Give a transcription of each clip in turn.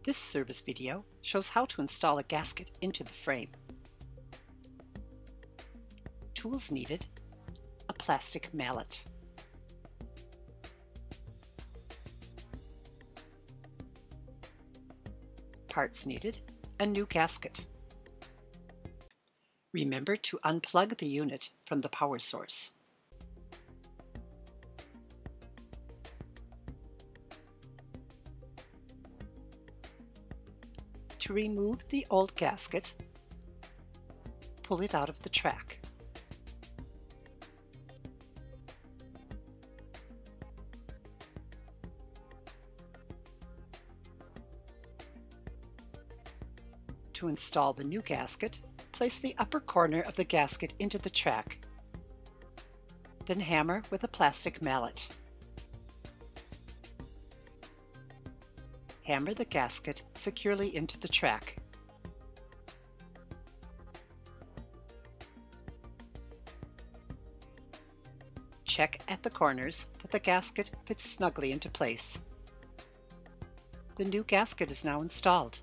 This service video shows how to install a gasket into the frame. Tools needed: a plastic mallet, parts needed: a new gasket. Remember to unplug the unit from the power source. To remove the old gasket, pull it out of the track. To install the new gasket, place the upper corner of the gasket into the track. Then hammer with a plastic mallet. Hammer the gasket securely into the track. Check at the corners that the gasket fits snugly into place. The new gasket is now installed.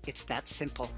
It's that simple.